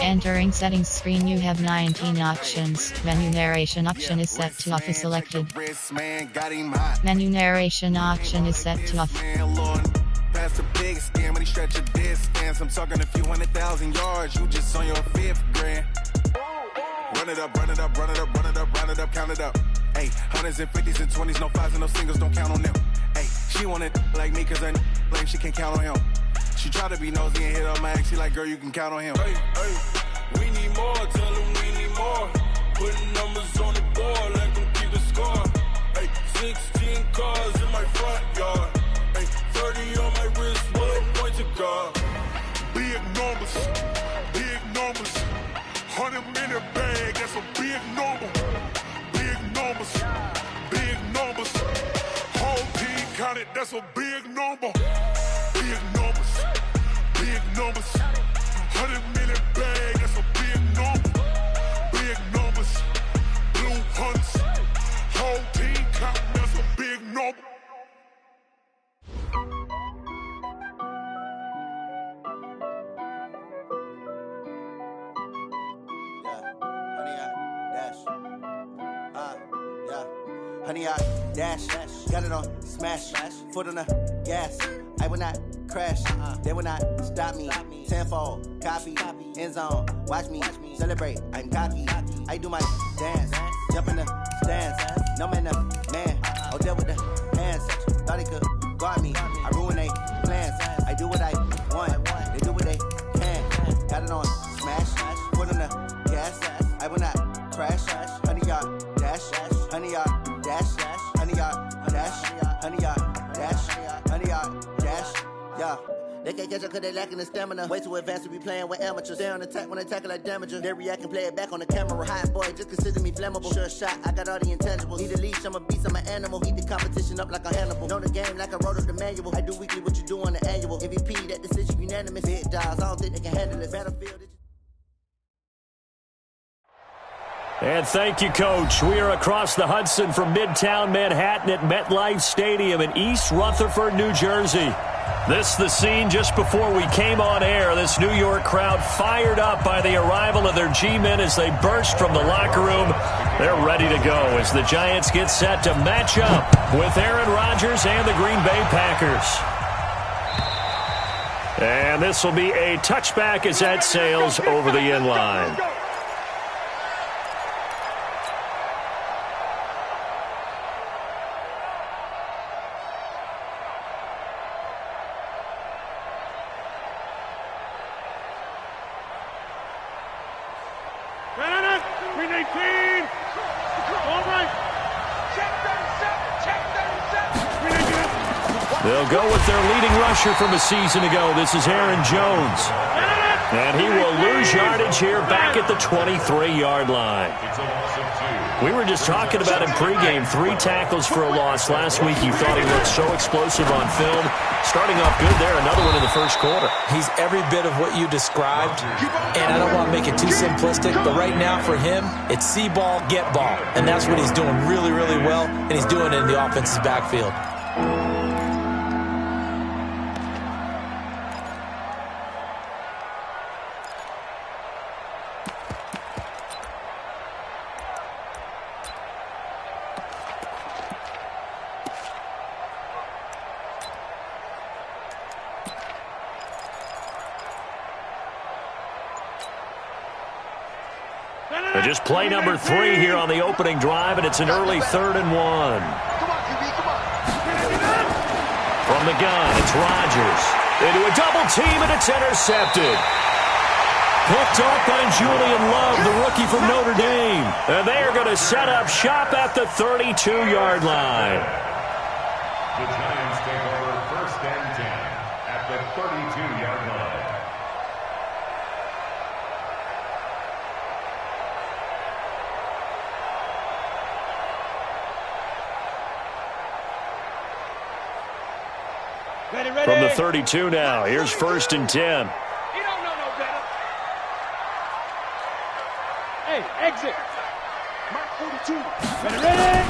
Entering settings screen, you have 19 options. Menu narration option is set to off is selected. Menu narration option is set to off. Past the biggest scam when he stretch a distance. I'm talking a few 100,000 yards. You just on your 5th grand. Run it up, run it up, run it up, run it up, run it up, count it up. Hey, hundreds and 50s and 20s, no 5s and no singles, don't count on them. Hey, she want it like me cause her like she can count on him. She try to be nosy and hit up my ex. She like, girl, you can count on him. Hey, hey, we need more, tell them we need more. Putting numbers on the board, let them keep the score. Hey, 16 cars in my front yard. Hey, 30 on my wrist, bullet point to God. Big numbers, 100-minute bag, that's a big number. Big numbers, whole team counted, that's a big number. Big numbers, 100-minute bag, that's a big number. Big numbers, blue hunts, whole team counting, that's a big number. Honey, I dash, got it on smash, foot on the gas. I will not crash, they will not stop me. Tenfold, copy, end zone, watch me celebrate. I'm cocky, I do my dance, jump in the stands. No man, oh there with the hands. Thought he could guard me, I ruin they plans. I do what I want, they do what they can. Got it on smash, foot on the gas. I will not crash, honey, y'all dash, honey, y'all dash, honey, y'all dash, honey, y'all dash, honey, y'all dash, yeah. They can't catch up cause they lacking the stamina. Way too advanced to be playing with amateurs. Stay on attack when I tackle like damager. They react and play it back on the camera. Hot boy, just consider me flammable. Sure shot, I got all the intangibles. Need a leash, I'm a beast, I'm an animal. Eat the competition up like a Hannibal. Know the game like I wrote up the manual. I do weekly what you do on the annual. MVP, that decision unanimous. Big dogs, I don't think they can handle this. Battlefield. And thank you, Coach. We are across the Hudson from Midtown Manhattan at MetLife Stadium in East Rutherford, New Jersey. This the scene just before we came on air. This New York crowd fired up by the arrival of their G-men as they burst from the locker room. They're ready to go as the Giants get set to match up with Aaron Rodgers and the Green Bay Packers. And this will be a touchback as that sails over the end line. They'll go with their leading rusher from a season ago. This is Aaron Jones. And he will lose yardage here back at the 23-yard line. We were just talking about him pregame. 3 tackles for a loss last week. You thought he looked so explosive on film. Starting off good there. Another one in the first quarter. He's every bit of what you described. And I don't want to make it too simplistic, but right now for him, it's see ball, get ball. And that's what he's doing really, really well. And he's doing it in the offensive backfield. Just play number 3 here on the opening drive, and it's an early 3rd and 1. From the gun, it's Rodgers. Into a double team, and it's intercepted. Picked off by Julian Love, the rookie from Notre Dame. And they are going to set up shop at the 32-yard line. The Giants take over 1st and 10 at the 32-yard line. From the 32 now, here's 1st and 10. You don't know no better. Hey, exit. Mark 42. Ready?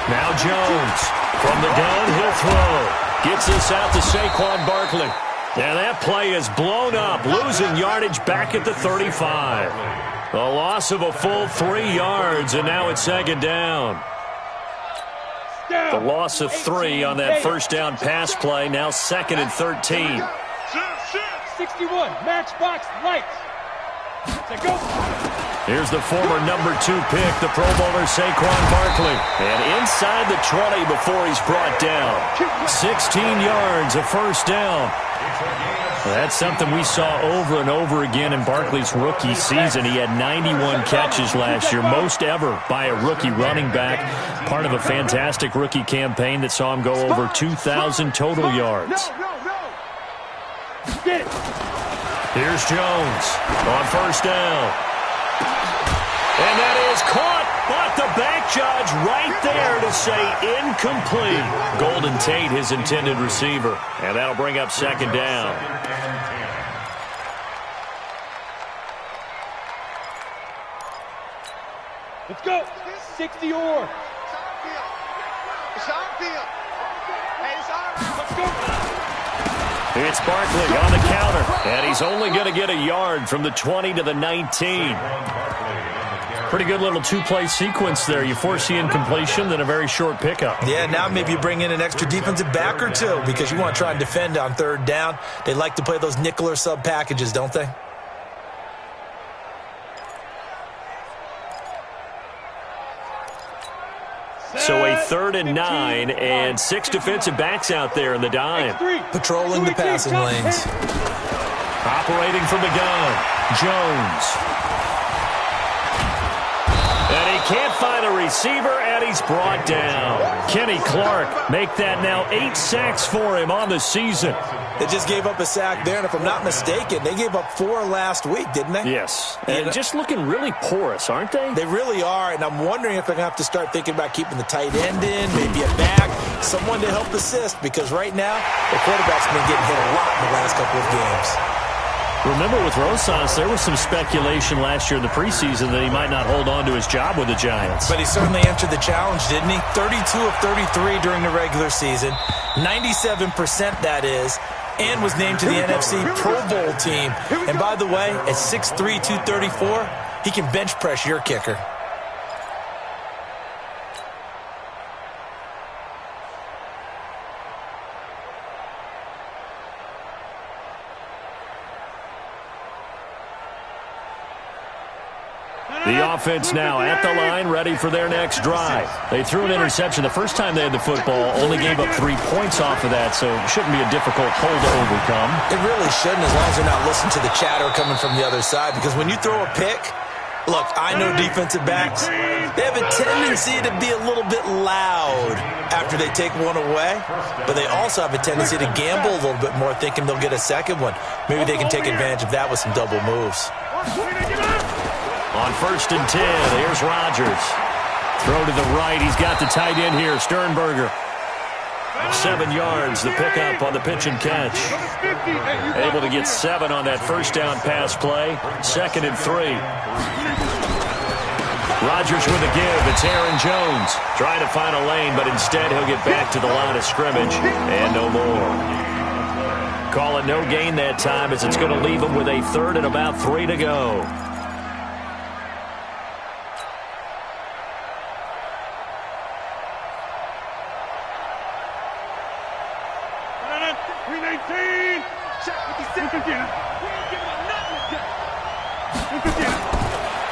Now Jones. From the gun, he'll throw. Gets this out to Saquon Barkley. And that play is blown up, losing yardage back at the 35. A loss of a full 3 yards, and now it's second down. The loss of 3 on that first down pass play, now second and 13. 61, matchbox lights. Go. Here's the former number 2 pick, the Pro Bowler Saquon Barkley. And inside the 20 before he's brought down. 16 yards, a first down. That's something we saw over and over again in Barkley's rookie season. He had 91 catches last year, most ever by a rookie running back. Part of a fantastic rookie campaign that saw him go over 2,000 total yards. Here's Jones on first down. And that is caught, but the back judge right there to say incomplete. Golden Tate, his intended receiver. And that'll bring up second down. Let's go. 60 or. Let's go. It's Barkley on the counter, and he's only going to get a yard from the 20 to the 19. Pretty good little 2-play sequence there. You force the incompletion, then a very short pickup. Yeah, now maybe you bring in an extra defensive back or two because you want to try and defend on third down. They like to play those nickel or sub packages, don't they? So a 3rd and 9, and 6 defensive backs out there in the dime. Patrolling the passing lanes. Operating from the gun, Jones. And he can't find a receiver, and he's brought down. Kenny Clark make that now 8 sacks for him on the season. They just gave up a sack there, and if I'm not mistaken, they gave up 4 last week, didn't they? Yes, and just looking really porous, aren't they? They really are, and I'm wondering if they're going to have to start thinking about keeping the tight end in, maybe a back, someone to help assist, because right now, the quarterback's been getting hit a lot in the last couple of games. Remember with Rosas, there was some speculation last year in the preseason that he might not hold on to his job with the Giants. But he certainly answered the challenge, didn't he? 32 of 33 during the regular season, 97% that is, and was named to the NFC Pro Bowl team. And by the way, at 6'3", 234, he can bench press your kicker. The offense now at the line, ready for their next drive. They threw an interception the first time they had the football, only gave up 3 points off of that, so it shouldn't be a difficult hole to overcome. It really shouldn't, as long as you're not listening to the chatter coming from the other side, because when you throw a pick, look, I know defensive backs, they have a tendency to be a little bit loud after they take one away, but they also have a tendency to gamble a little bit more, thinking they'll get a second one. Maybe they can take advantage of that with some double moves. On 1st and 10, here's Rodgers. Throw to the right. He's got the tight end here, Sternberger. 7 yards, the pickup on the pitch and catch. Able to get 7 on that first down pass play. 2nd and 3. Rodgers with a give. It's Aaron Jones. Trying to find a lane, but instead he'll get back to the line of scrimmage. And no more. Call it no gain that time, as it's going to leave him with a 3rd and about 3 to go.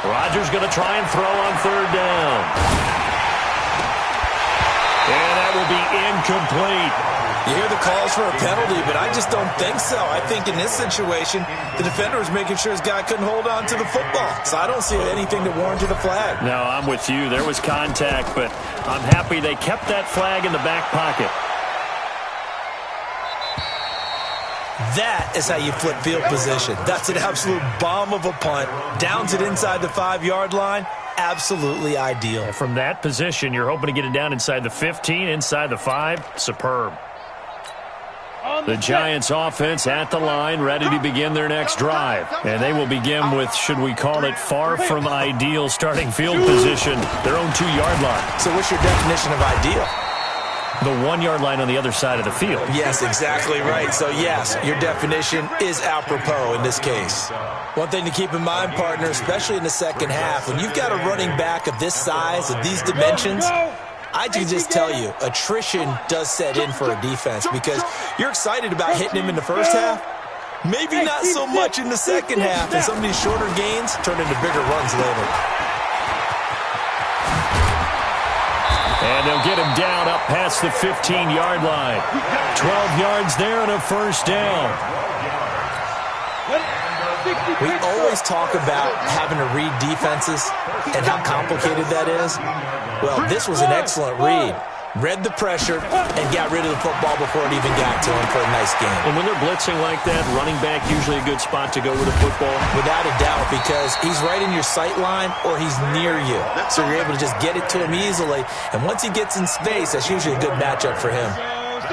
Rodgers going to try and throw on 3rd down. And that will be incomplete. You hear the calls for a penalty, but I just don't think so. I think in this situation, the defender was making sure his guy couldn't hold on to the football. So I don't see anything that warranted a flag. No, I'm with you. There was contact, but I'm happy they kept that flag in the back pocket. That is how you flip field position. That's an absolute bomb of a punt. Downs it inside the 5-yard line. Absolutely ideal. And from that position, you're hoping to get it down inside the 15, inside the 5. Superb. The Giants offense at the line, ready to begin their next drive. And they will begin with, should we call it, far from ideal starting field position, their own 2-yard line. So what's your definition of ideal? The 1-yard line on the other side of the field. Yes, exactly right. So, yes, your definition is apropos in this case. One thing to keep in mind, partner, especially in the second half, when you've got a running back of this size, of these dimensions, I can just tell you, attrition does set in for a defense because you're excited about hitting him in the first half. Maybe not so much in the second half, and some of these shorter gains turn into bigger runs later. And they'll get him down up past the 15-yard line. 12 yards there and a first down. We always talk about having to read defenses and how complicated that is. Well, this was an excellent read. Read the pressure and got rid of the football before it even got to him for a nice game. And when they're blitzing like that, running back usually a good spot to go with the football? Without a doubt, because he's right in your sight line or he's near you. So you're able to just get it to him easily. And once he gets in space, that's usually a good matchup for him.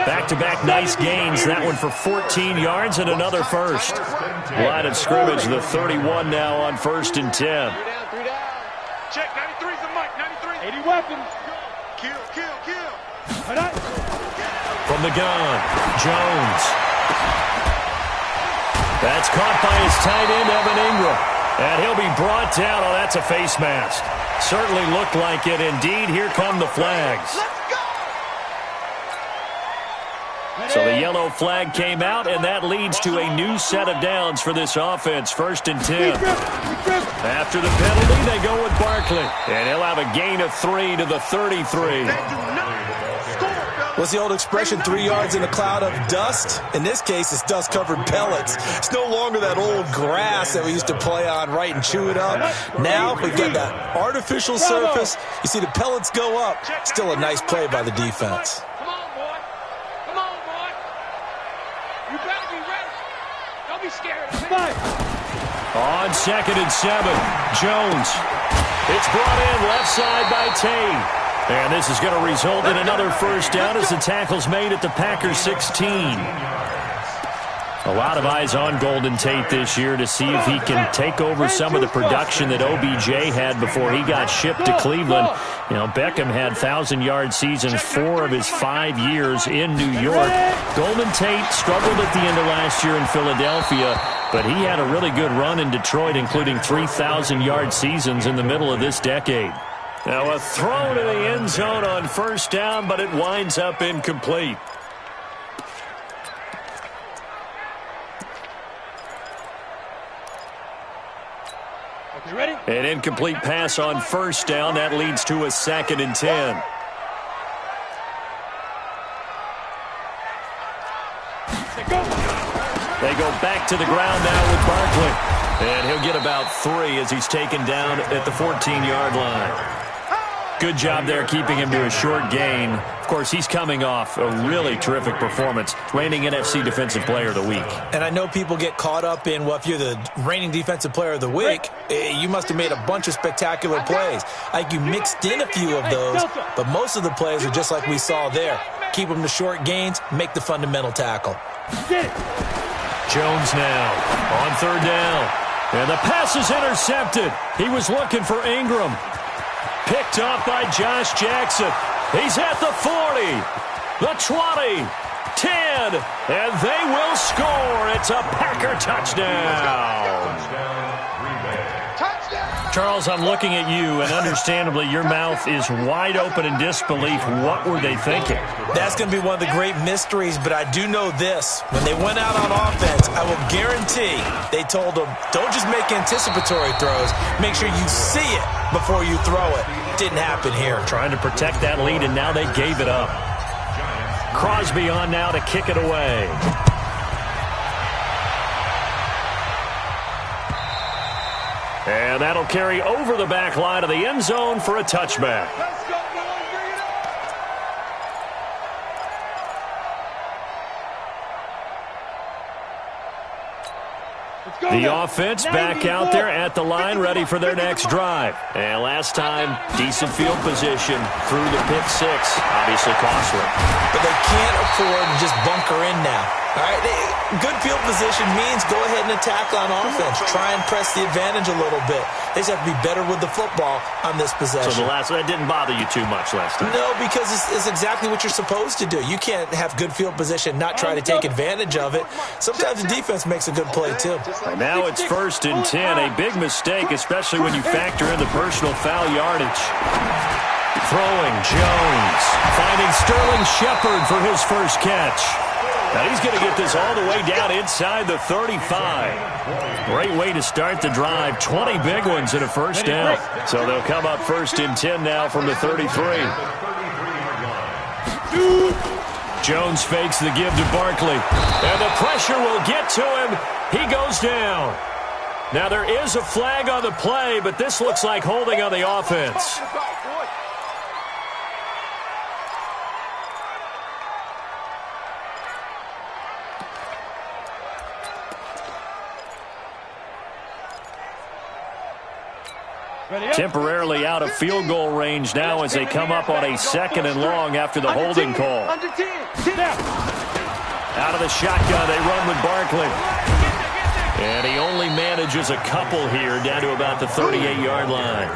Back-to-back nice gains. That one for 14 yards and another first. Line of scrimmage, the 31 now on 1st and 10. Three down. Check, 93's the mic, 93. 80 weapons. Kill. From the gun, Jones. That's caught by his tight end, Evan Ingram. And he'll be brought down. Oh, that's a face mask. Certainly looked like it. Indeed, here come the flags. So the yellow flag came out, and that leads to a new set of downs for this offense. 1st and 10. After the penalty, they go with Barkley. And he'll have a gain of 3 to the 33. What's the old expression, 3 yards in a cloud of dust? In this case, it's dust-covered pellets. It's no longer that old grass that we used to play on, right, and chew it up. Now we've got that artificial surface. You see the pellets go up. Still a nice play by the defense. Come on, boy. You better be ready. Don't be scared. On 2nd and 7, Jones. It's brought in left side by Tate. And this is going to result in another first down as the tackle's made at the Packers 16. A lot of eyes on Golden Tate this year to see if he can take over some of the production that OBJ had before he got shipped to Cleveland. You know, Beckham had 1,000-yard seasons 4 of his 5 years in New York. Golden Tate struggled at the end of last year in Philadelphia, but he had a really good run in Detroit, including 3,000-yard seasons in the middle of this decade. Now a throw to the end zone on first down, but it winds up incomplete. Okay, ready? An incomplete pass on first down. That leads to a 2nd and 10. They go back to the ground now with Barkley. And he'll get about 3 as he's taken down at the 14-yard line. Good job there keeping him to a short gain. Of course, he's coming off a really terrific performance, reigning NFC Defensive Player of the Week. And I know people get caught up in, well, if you're the reigning Defensive Player of the Week, you must have made a bunch of spectacular plays. Like you mixed in a few of those, but most of the plays are just like we saw there. Keep them to short gains, make the fundamental tackle. Jones now on 3rd down. And the pass is intercepted. He was looking for Ingram. Picked off by Josh Jackson. He's at the 40, the 20, 10, and they will score. It's a Packer touchdown. Charles, I'm looking at you, and understandably, your mouth is wide open in disbelief. What were they thinking? That's going to be one of the great mysteries, but I do know this. When they went out on offense, I will guarantee they told them, don't just make anticipatory throws. Make sure you see it before you throw it. Didn't happen here. Trying to protect that lead, and now they gave it up. Crosby on now to kick it away. And that'll carry over the back line of the end zone for a touchback. Let's go, boys. Bring it up. The offense back out there at the line, ready for their next drive. And last time, decent field position through the pick six. Obviously costly. But they can't afford to just bunker in now. All right, good field position means go ahead and attack on offense. Try and press the advantage a little bit. They just have to be better with the football on this possession. So that didn't bother you too much last time? No, because it's exactly what you're supposed to do. You can't have good field position, not try to take advantage of it. Sometimes the defense makes a good play, too. And now it's 1st and 10. A big mistake, especially when you factor in the personal foul yardage. Throwing, Jones. Finding Sterling Shepard for his first catch. Now he's going to get this all the way down inside the 35. Great way to start the drive. 20 big ones in a first down. So they'll come up 1st and 10 now from the 33. Jones fakes the give to Barkley. And the pressure will get to him. He goes down. Now there is a flag on the play, but this looks like holding on the offense. Temporarily out of field goal range now as they come up on a 2nd and long after the holding call. Out of the shotgun, they run with Barkley. And he only manages a couple here down to about the 38-yard line.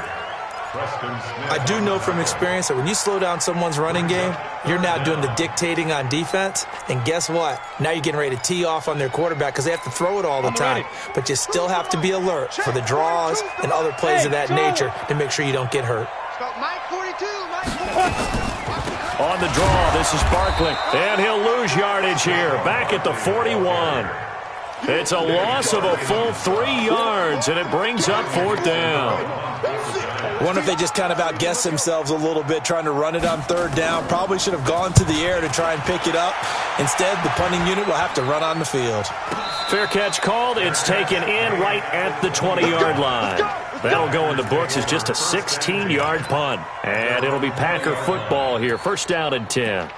I do know from experience that when you slow down someone's running game, you're now doing the dictating on defense. And guess what? Now you're getting ready to tee off on their quarterback because they have to throw it all the time. But you still have to be alert for the draws and other plays of that nature to make sure you don't get hurt. On the draw, this is Barkley. And he'll lose yardage here. Back at the 41. It's a loss of a full 3 yards, and it brings up 4th down. I wonder if they just kind of outguessed themselves a little bit trying to run it on 3rd down. Probably should have gone to the air to try and pick it up. Instead, the punting unit will have to run on the field. Fair catch called. It's taken in right at the 20-yard line. That'll go in the books as just a 16-yard punt. And it'll be Packer football here. 1st down and 10.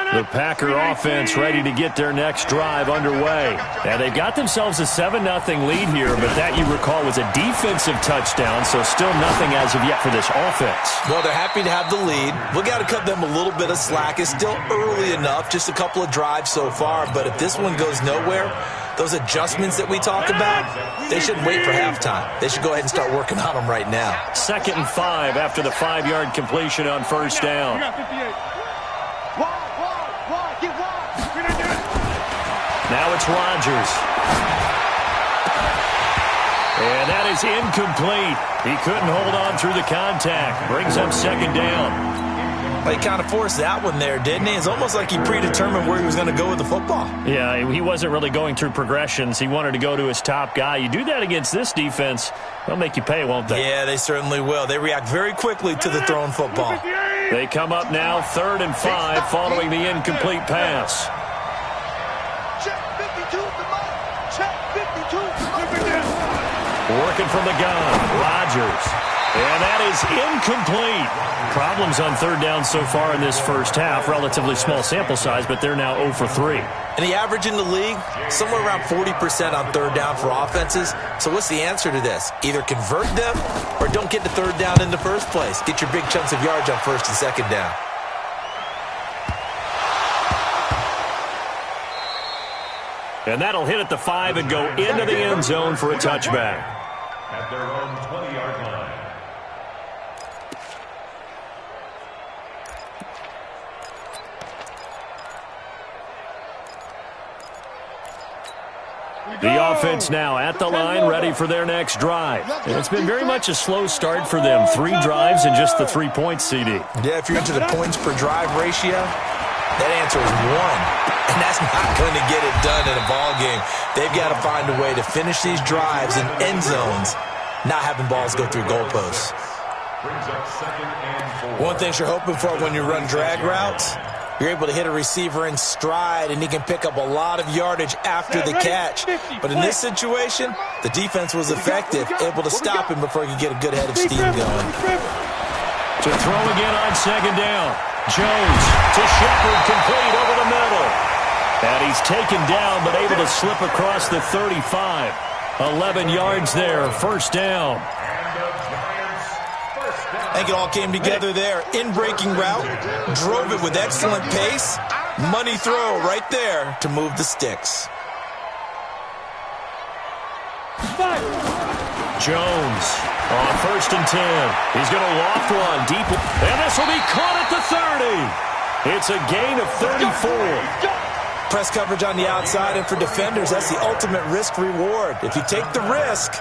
The Packer offense ready to get their next drive underway. Now, they've got themselves a 7-0 lead here, but that, you recall, was a defensive touchdown, so still nothing as of yet for this offense. Well, they're happy to have the lead. We've got to cut them a little bit of slack. It's still early enough, just a couple of drives so far, but if this one goes nowhere, those adjustments that we talk about, they shouldn't wait for halftime. They should go ahead and start working on them right now. 2nd and 5 after the 5-yard completion on 1st down. Now it's Rodgers. And that is incomplete. He couldn't hold on through the contact. Brings up 2nd down. Well, he kind of forced that one there, didn't he? It's almost like he predetermined where he was going to go with the football. Yeah, he wasn't really going through progressions. He wanted to go to his top guy. You do that against this defense, they'll make you pay, won't they? Yeah, they certainly will. They react very quickly to the thrown football. They come up now 3rd and 5 following the incomplete pass. Working from the gun, Rodgers. And that is incomplete. Problems on 3rd down so far in this first half. Relatively small sample size, but they're now 0 for 3. And the average in the league, somewhere around 40% on 3rd down for offenses. So what's the answer to this? Either convert them or don't get to 3rd down in the first place. Get your big chunks of yards on 1st and 2nd down. And that'll hit at the 5 and go into the end zone for a touchback. At their own 20-yard line. The offense now at the line, ready for their next drive. And it's been very much a slow start for them. 3 drives and just the 3 points, CD. Yeah, if you're into the points per drive ratio, that answer is 1. And that's not going to get it done in a ball game. They've got to find a way to finish these drives in end zones, not having balls go through goalposts. One thing you're hoping for when you run drag routes, you're able to hit a receiver in stride, and he can pick up a lot of yardage after the catch. But in this situation, the defense was effective, able to stop him before he could get a good head of steam going. To throw again on 2nd down. Jones to Shepard, complete over the middle. And he's taken down, but able to slip across the 35. 11 yards there, first down. I think it all came together there. In-breaking route, drove it with excellent pace. Money throw right there to move the sticks. Jones on 1st and 10. He's going to loft one deep. And this will be caught at the 30. It's a gain of 34. Press coverage on the outside, and for defenders, that's the ultimate risk-reward. If you take the risk,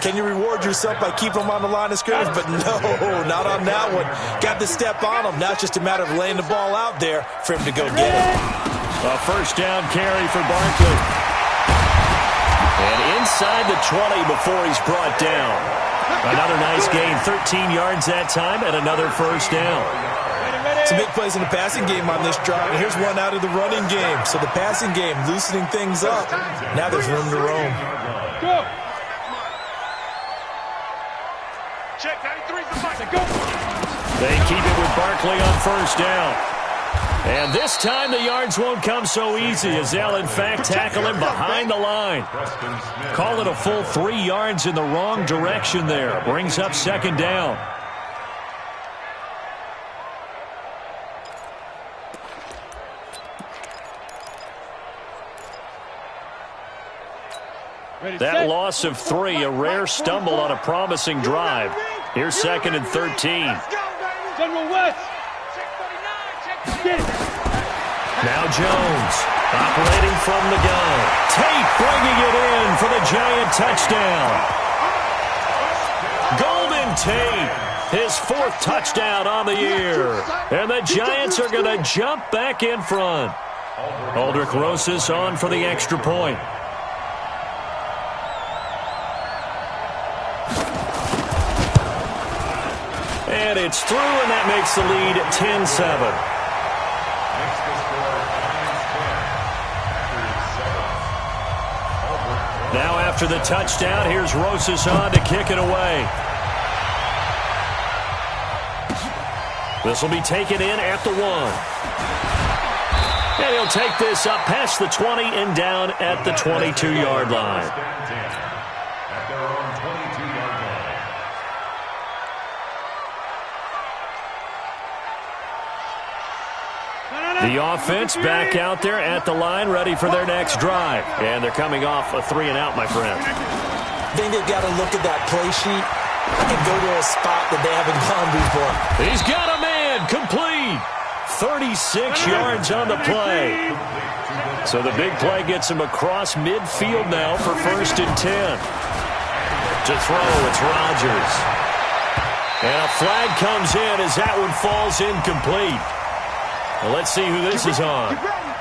can you reward yourself by keeping them on the line of scrimmage? But no, not on that one. Got the step on him. Now it's just a matter of laying the ball out there for him to go get it. A first down carry for Barkley. And inside the 20 before he's brought down. Another nice gain, 13 yards that time, and another first down. Some big plays in the passing game on this drive. And here's one out of the running game. So the passing game loosening things up. Now there's room to roam. Go. Check 93's the fight. Go. They keep it with Barkley on first down. And this time the yards won't come so easy as they'll in fact tackle him behind the line. Call it a full 3 yards in the wrong direction there. Brings up second down. That loss of 3, a rare stumble on a promising drive. Here's 2nd and 13. General West. Now Jones operating from the gun. Tate bringing it in for the Giant touchdown. Golden Tate, his 4th touchdown on the year. And the Giants are going to jump back in front. Aldrich Rosas on for the extra point. And it's through, and that makes the lead 10-7. Now after the touchdown, here's Rosas on to kick it away. This will be taken in at the 1. And he'll take this up past the 20 and down at the 22-yard line. The offense back out there at the line, ready for their next drive. And they're coming off a 3-and-out, my friend. I think they've got to look at that play sheet and go to a spot that they haven't gone before. He's got a man, complete. 36 yards on the play. So the big play gets him across midfield now for 1st and 10. To throw, it's Rodgers. And a flag comes in as that one falls incomplete. Well, let's see who this is on.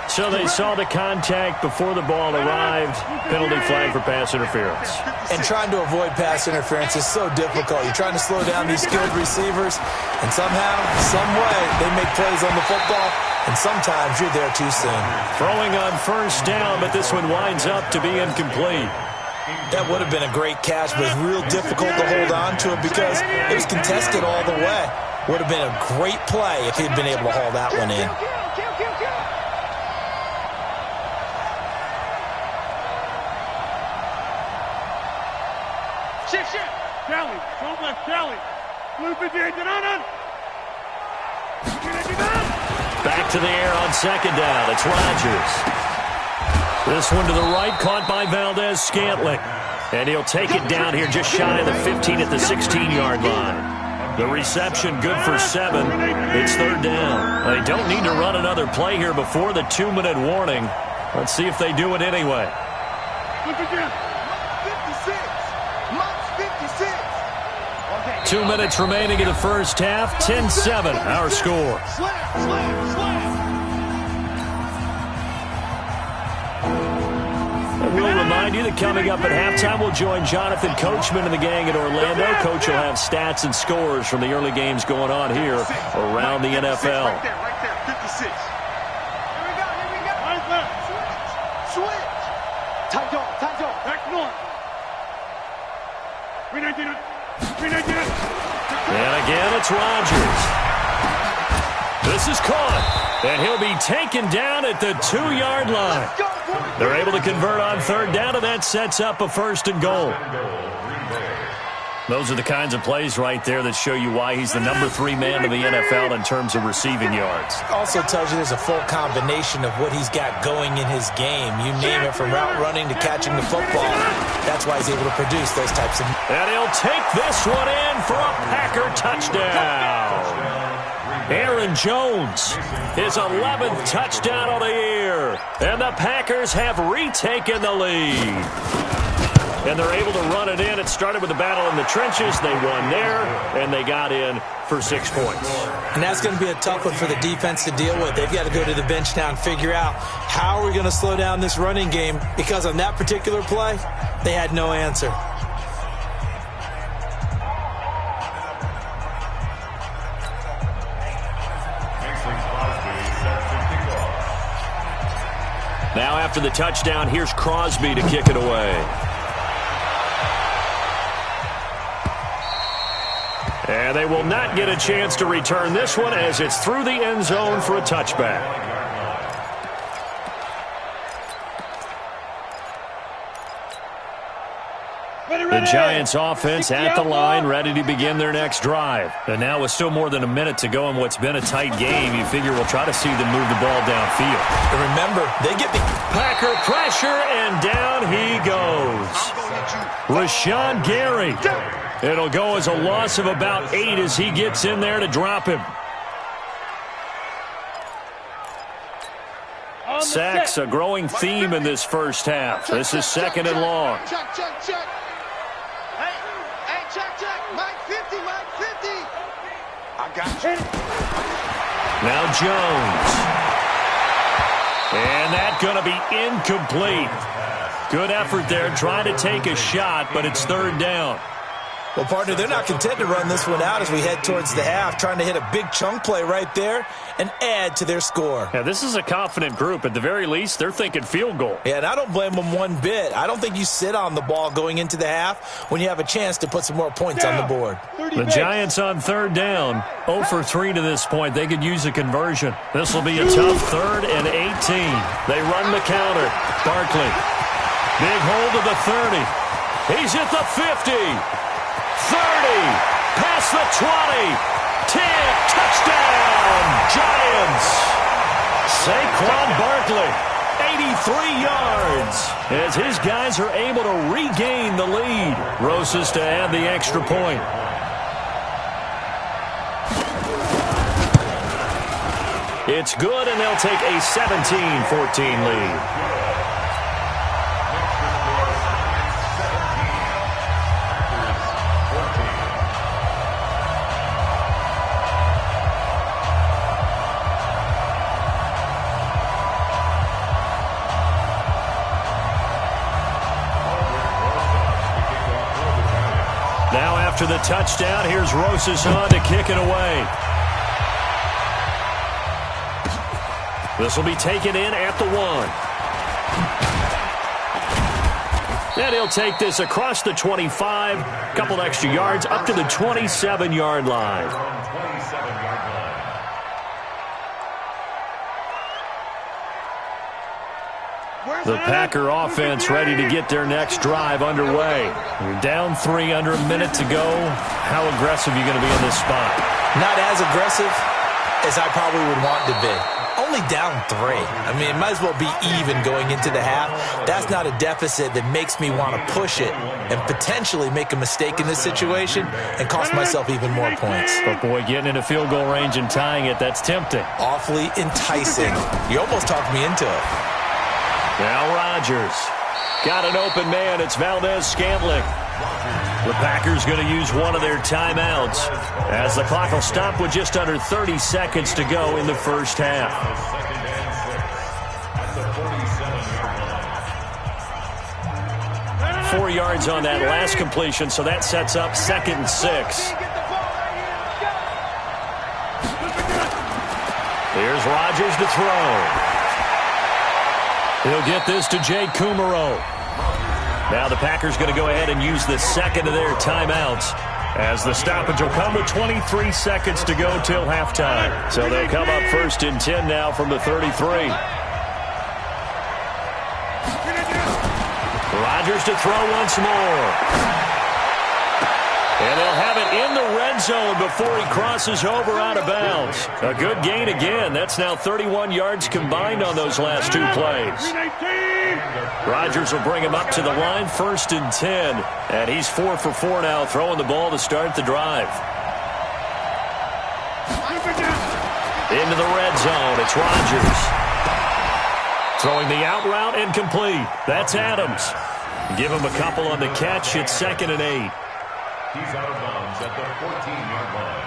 So they saw the contact before the ball arrived. Penalty flag for pass interference. And trying to avoid pass interference is so difficult. You're trying to slow down these skilled receivers, and somehow, some way, they make plays on the football, and sometimes you're there too soon. Throwing on first down, but this one winds up to be incomplete. That would have been a great catch, but it's real difficult to hold on to it because it was contested all the way. Would have been a great play if he'd been able to haul that one in. Shift. Kelly. Don't left Kelly. Back to the air on second down. It's Rodgers. This one to the right, caught by Valdez-Scantling. And he'll take it down here just shy of the 15 at the 16-yard line. The reception good for 7. It's 3rd down. They don't need to run another play here before the 2-minute warning. Let's see if they do it anyway. 2 minutes remaining in the first half. 10-7, our score. We'll remind you that coming up at halftime, we'll join Jonathan Coachman and the gang in Orlando. Coach will have stats and scores from the early games going on here around the NFL. Right there, 56. Here we go. Switch. Tight on. Back north. 319. And again, it's Rodgers. This is caught, and he'll be taken down at the 2-yard line. They're able to convert on third down, and that sets up a 1st and goal. Those are the kinds of plays right there that show you why he's the number 3 man in the NFL in terms of receiving yards. Also tells you there's a full combination of what he's got going in his game. You name it, from route running to catching the football. That's why he's able to produce those types of... And he'll take this one in for a Packer touchdown. Aaron Jones, his 11th touchdown of the year. And the Packers have retaken the lead. And they're able to run it in. It started with a battle in the trenches. They won there, and they got in for 6 points. And that's going to be a tough one for the defense to deal with. They've got to go to the bench now and figure out how are we going to slow down this running game, because on that particular play, they had no answer. Now after the touchdown, here's Crosby to kick it away. And they will not get a chance to return this one as it's through the end zone for a touchback. The Giants offense at the line, ready to begin their next drive. And now with still more than a minute to go in what's been a tight game, you figure we'll try to see them move the ball downfield. And remember, they get the Packer pressure, and down he goes. Rashawn Gary. It'll go as a loss of about 8 as he gets in there to drop him. Sacks, a growing theme in this first half. This is 2nd and long. Check. Hey, check. Mike 50. I got you. Now Jones. And that's going to be incomplete. Good effort there, trying to take a shot, but it's 3rd down. Well, partner, they're not content to run this one out as we head towards the half, trying to hit a big chunk play right there and add to their score. Yeah, this is a confident group. At the very least, they're thinking field goal. Yeah, and I don't blame them one bit. I don't think you sit on the ball going into the half when you have a chance to put some more points on the board. The Giants on 3rd down, 0 for 3 to this point. They could use a conversion. This will be a tough 3rd and 18. They run the counter. Barkley, big hold of the 30. He's at the 50. 30, past the 20, 10, touchdown, Giants. Saquon Barkley, 83 yards, as his guys are able to regain the lead. Rosas to add the extra point. It's good, and they'll take a 17-14 lead. After the touchdown, here's Rosas on to kick it away. This will be taken in at the 1. And he'll take this across the 25, a couple extra yards, up to the 27-yard line. The Packer offense ready to get their next drive underway. You're down 3, under a minute to go. How aggressive are you going to be in this spot? Not as aggressive as I probably would want to be. Only down 3. I mean, it might as well be even going into the half. That's not a deficit that makes me want to push it and potentially make a mistake in this situation and cost myself even more points. But, boy, getting into field goal range and tying it, that's tempting. Awfully enticing. You almost talked me into it. Now Rodgers. Got an open man. It's Valdez-Scantling. The Packers going to use one of their timeouts as the clock will stop with just under 30 seconds to go in the first half. 4 yards on that last completion, so that sets up 2nd and 6. Here's Rodgers to throw. He'll get this to Jay Kumaro. Now the Packers going to go ahead and use the second of their timeouts as the stoppage will come with 23 seconds to go till halftime. So they'll come up 1st and 10 now from the 33. Rodgers to throw once more. And they'll have it in the red zone before he crosses over out of bounds. A good gain again. That's now 31 yards combined on those last 2 plays. Rodgers will bring him up to the line, 1st and 10. And he's 4 for 4 now, throwing the ball to start the drive. Into the red zone, it's Rodgers. Throwing the out route and complete. That's Adams. Give him a couple on the catch. It's 2nd and 8. He's out of bounds at the 14-yard line.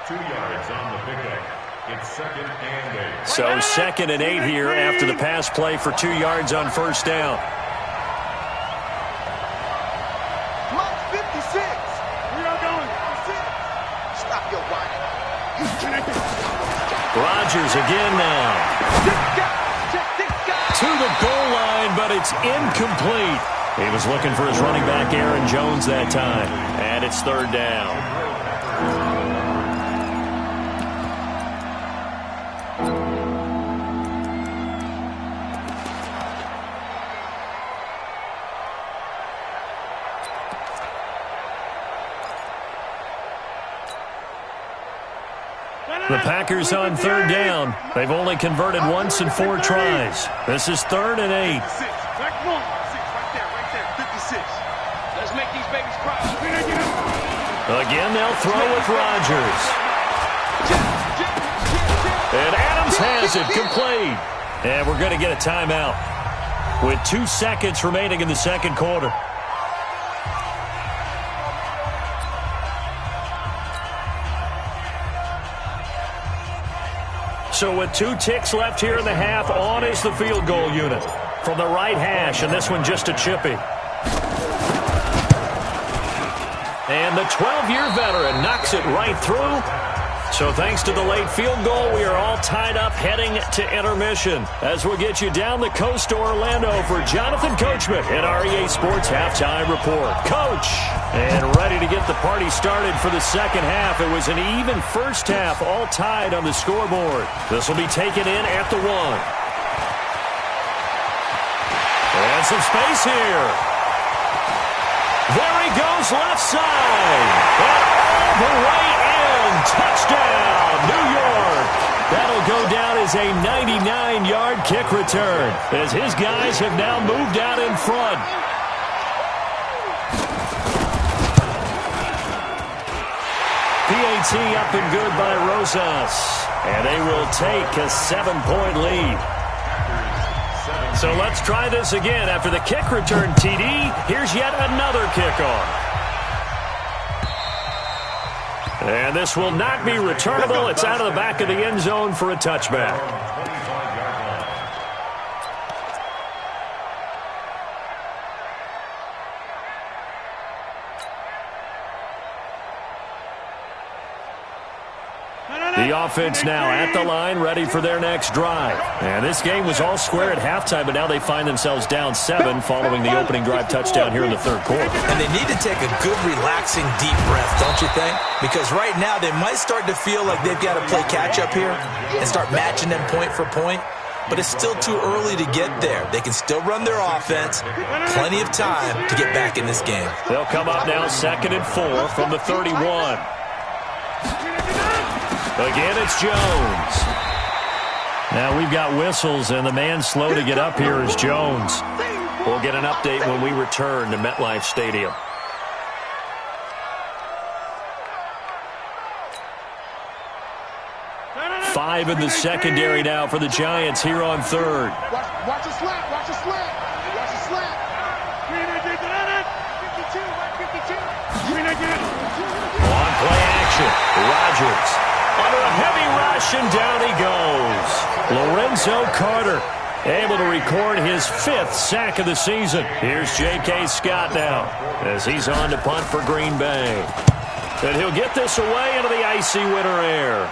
2 yards on the pickup. It's 2nd and 8. So 2nd and 8 here after the pass play for 2 yards on 1st down. Mark 56. We are going. Stop your whining. Rodgers again now. To the goal line, but it's incomplete. He was looking for his running back, Aaron Jones, that time. And it's 3rd down. The Packers on 3rd down. They've only converted once in 4 tries. This is 3rd and 8. Let's make these babies cry. Again, they'll throw with Rodgers. And Adams has it complete. And we're going to get a timeout with 2 seconds remaining in the 2nd quarter. So with 2 ticks left here in the half, on is the field goal unit from the right hash, and this one just a chippy. And the 12-year veteran knocks it right through. So thanks to the late field goal, we are all tied up heading to intermission as we'll get you down the coast to Orlando for Jonathan Coachman at REA Sports Halftime Report. Coach, and ready to get the party started for the 2nd half. It was an even first half, all tied on the scoreboard. This will be taken in at the 1. And some space here. There he goes, left side. And all the way in. Touchdown, New York. That'll go down as a 99-yard kick return as his guys have now moved out in front. PAT up and good by Rosas. And they will take a 7-point lead. So let's try this again. After the kick return TD, here's yet another kickoff. And this will not be returnable. It's out of the back of the end zone for a touchback. The offense now at the line, ready for their next drive. And this game was all square at halftime, but now they find themselves down 7 following the opening drive touchdown here in the 3rd quarter. And they need to take a good, relaxing, deep breath, don't you think? Because right now they might start to feel like they've got to play catch-up here and start matching them point for point. But it's still too early to get there. They can still run their offense. Plenty of time to get back in this game. They'll come up now 2nd and 4 from the 31. Again, it's Jones. Now we've got whistles, and the man slow to get up here is Jones. We'll get an update when we return to MetLife Stadium. Five in the secondary now for the Giants here on 3rd. Watch the slant. Watch the slant. Watch the slant. 52. On play action, Rodgers. Under a heavy rush, and down he goes. Lorenzo Carter able to record his 5th sack of the season. Here's J.K. Scott now as he's on to punt for Green Bay. And he'll get this away into the icy winter air.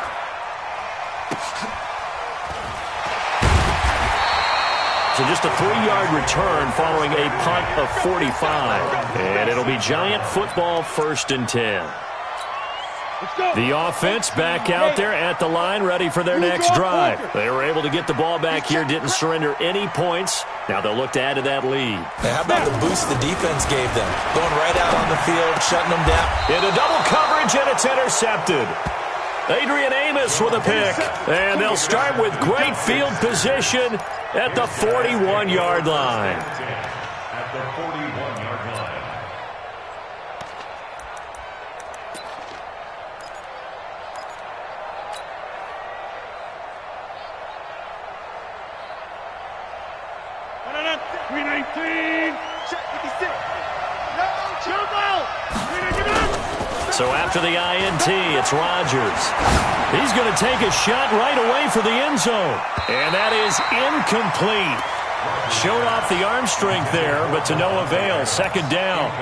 So just a 3-yard return following a punt of 45. And it'll be Giant football 1st and 10. The offense back out there at the line, ready for their next drive. They were able to get the ball back here, didn't surrender any points. Now they'll look to add to that lead. Hey, how about the boost the defense gave them? Going right out on the field, shutting them down. Into double coverage, and it's intercepted. Adrian Amos with a pick. And they'll start with great field position at the 41-yard line. At the 41-yard line. So after the INT, it's Rodgers. He's going to take a shot right away for the end zone. And that is incomplete. Showed off the arm strength there, but to no avail. Second down.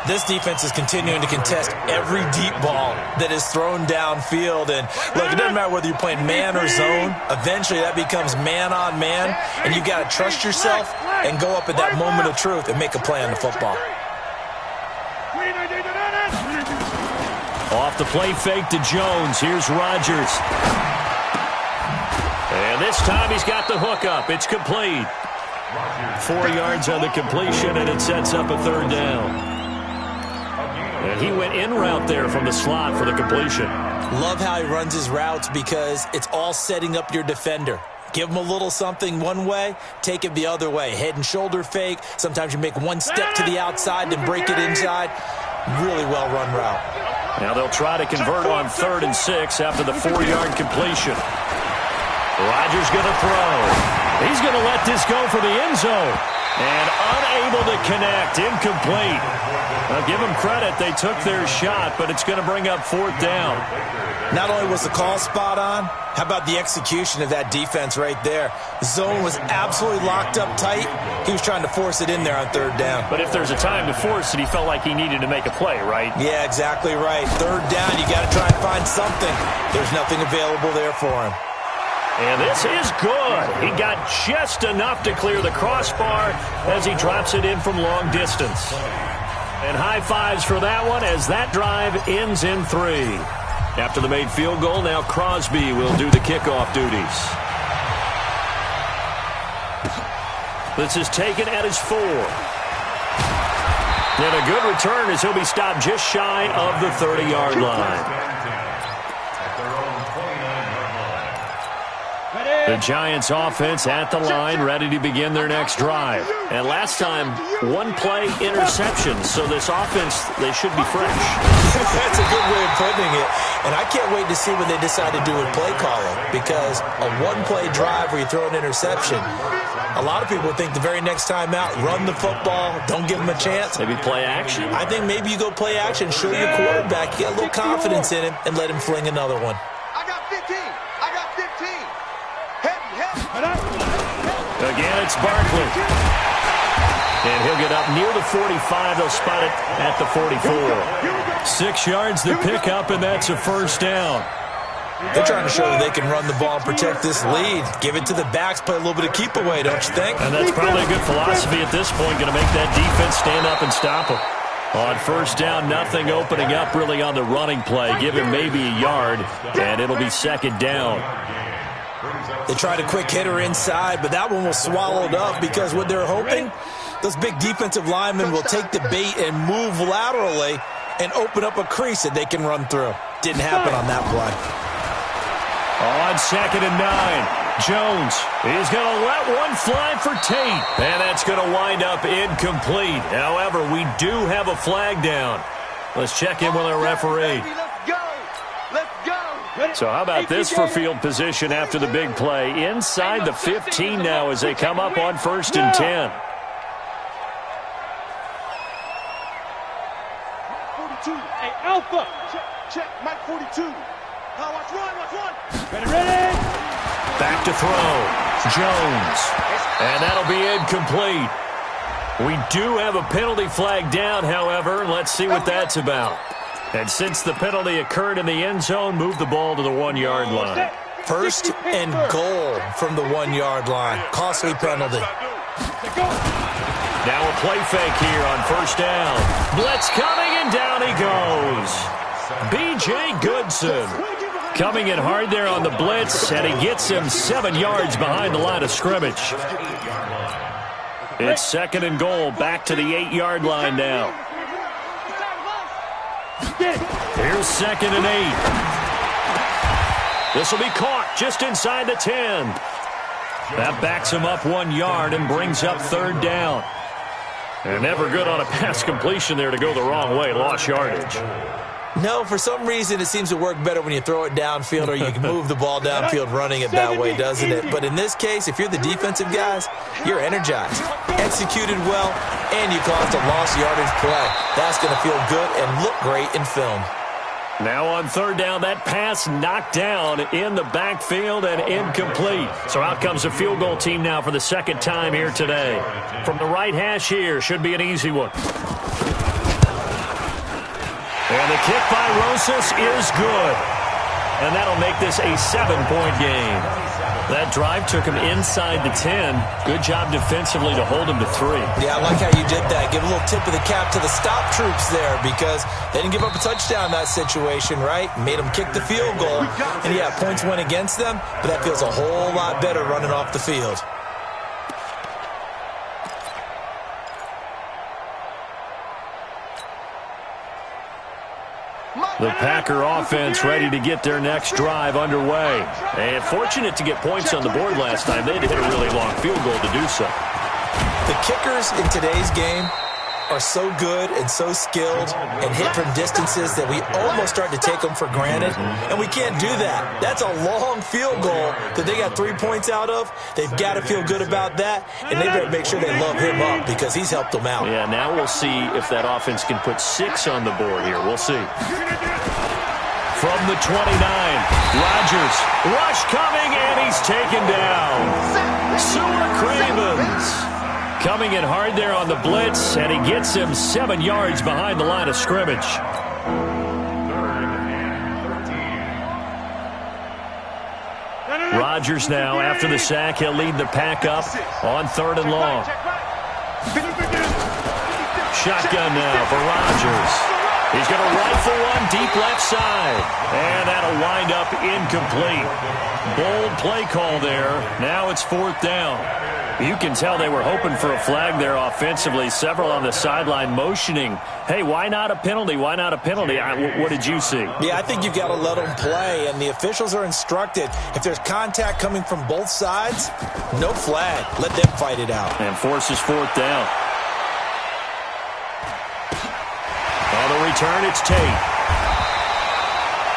This defense is continuing to contest every deep ball that is thrown downfield. And look, it doesn't matter whether you're playing man or zone. Eventually that becomes man on man. And you've got to trust yourself and go up at that moment of truth and make a play on the football. Off the play fake to Jones. Here's Rodgers. And this time he's got the hook up. It's complete. 4 yards on the completion, and it sets up a third down. And he went in route there from the slot for the completion. Love how he runs his routes because it's all setting up your defender. Give him a little something one way, take it the other way. Head and shoulder fake. Sometimes you make one step to the outside, then break it inside. Really well-run route. Now they'll try to convert on 3rd and 6 after the 4-yard completion. Rodgers going to throw. He's going to let this go for the end zone. And unable to connect. Incomplete. I'll give them credit. They took their shot, but it's going to bring up 4th down. Not only was the call spot on, how about the execution of that defense right there? Zone was absolutely locked up tight. He was trying to force it in there on 3rd down. But if there's a time to force it, he felt like he needed to make a play, right? Yeah, exactly right. 3rd down, you got to try and find something. There's nothing available there for him. And this is good. He got just enough to clear the crossbar as he drops it in from long distance. And high fives for that one as that drive ends in 3. After the made field goal, now Crosby will do the kickoff duties. This is taken at his 4. And a good return as he'll be stopped just shy of the 30-yard line. The Giants offense at the line, ready to begin their next drive. And last time, 1-play interception. So this offense, they should be fresh. That's a good way of putting it. And I can't wait to see what they decide to do with play calling. Because a 1-play drive where you throw an interception, a lot of people think the very next time out, run the football, don't give them a chance. Maybe play action? I think maybe you go play action, show your quarterback, get a little confidence in him, and let him fling another one. I got 15. I got 15. Again, it's Barkley. And he'll get up near the 45. They'll spot it at the 44. 6 yards to pick up, and that's a first down. They're trying to show that they can run the ball and protect this lead. Give it to the backs, play a little bit of keep away, don't you think? And that's probably a good philosophy at this point, going to make that defense stand up and stop them. On first down, nothing opening up really on the running play. Give him maybe a yard, and it'll be second down. They tried a quick hitter inside, but that one was swallowed up because what they're hoping, those big defensive linemen will take the bait and move laterally and open up a crease that they can run through. Didn't happen on that play. On 2nd and 9, Jones is going to let one fly for Tate. And that's going to wind up incomplete. However, we do have a flag down. Let's check in with our referee. So how about this for field position after the big play? Inside the 15 now as they come up on 1st and 10. 42. Hey, Alpha. Check. Mike 42. Watch one. Ready. Back to throw. Jones. And that'll be incomplete. We do have a penalty flag down, however. Let's see what that's about. And since the penalty occurred in the end zone, move the ball to the 1-yard line. 1st and goal from the 1-yard line. Costly penalty. Now a play fake here on 1st down. Blitz coming, and down he goes. B.J. Goodson coming in hard there on the blitz, and he gets him 7 yards behind the line of scrimmage. It's 2nd and goal, back to the 8-yard line now. Here's 2nd and 8. This will be caught just inside the 10. That backs him up 1 yard and brings up 3rd down. And never good on a pass completion there to go the wrong way. Lost yardage. No, for some reason it seems to work better when you throw it downfield or you can move the ball downfield running it that way, doesn't it? But in this case, if you're the defensive guys, you're energized, executed well, and you caused a lost yardage play. That's going to feel good and look great in film. Now on 3rd down, that pass knocked down in the backfield and incomplete. So out comes a field goal team now for the 2nd time here today. From the right hash here, should be an easy one. And the kick by Rosas is good. And that'll make this a 7-point game. That drive took him inside the 10. Good job defensively to hold him to 3. Yeah, I like how you did that. Give a little tip of the cap to the stop troops there because they didn't give up a touchdown in that situation, right? Made them kick the field goal. And, yeah, points went against them, but that feels a whole lot better running off the field. The Packer offense ready to get their next drive underway. And fortunate to get points on the board last time. They had to hit a really long field goal to do so. The kickers in today's game are so good and so skilled and hit from distances that we almost start to take them for granted, and we can't do that. That's a long field goal that they got 3 points out of. They've got to feel good about that, and they better make sure they love him up because he's helped them out. Yeah, now we'll see if that offense can put 6 on the board here. We'll see. From the 29, Rodgers, rush coming, and he's taken down. Sewer Cravens coming in hard there on the blitz, and he gets him 7 yards behind the line of scrimmage. Rodgers now, after the sack, he'll lead the pack up on 3rd and long. Shotgun now for Rodgers. He's going to rifle one deep left side, and that'll wind up incomplete. Bold play call there. Now it's 4th down. You can tell they were hoping for a flag there offensively. Several on the sideline motioning, hey, why not a penalty? Why not a penalty? What did you see? Yeah, I think you've got to let them play, and the officials are instructed. If there's contact coming from both sides, no flag. Let them fight it out. And forces 4th down. On the return, it's Tate.